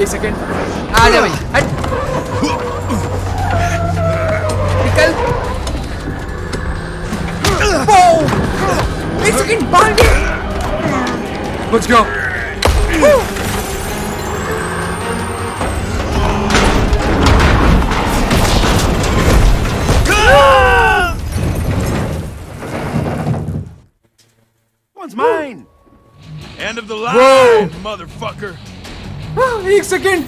एक सेकंड आ जा भाई हट निकल एक सेकंड बाहर गया बच गया One's mine. End of the line, motherfucker. एक सेकंड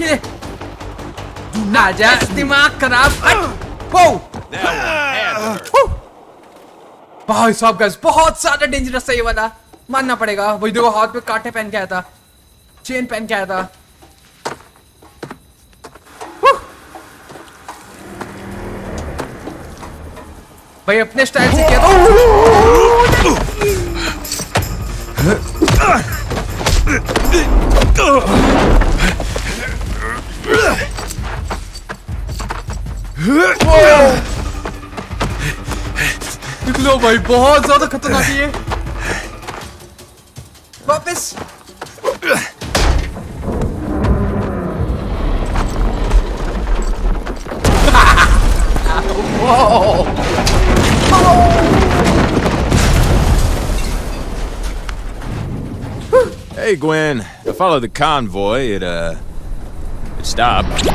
ये आजा दिमाग खराब भाई साहब गाइस बहुत ज्यादा डेंजरस है ये वाला मानना पड़ेगा वही देखो हाथ में कांटे पहन के आया था चेन पहन के आया था भाई अपने स्टाइल से किया निकलो भाई बहुत ज्यादा खतरनाक है ये वापस Hey, Gwen. I followed the convoy. It stopped.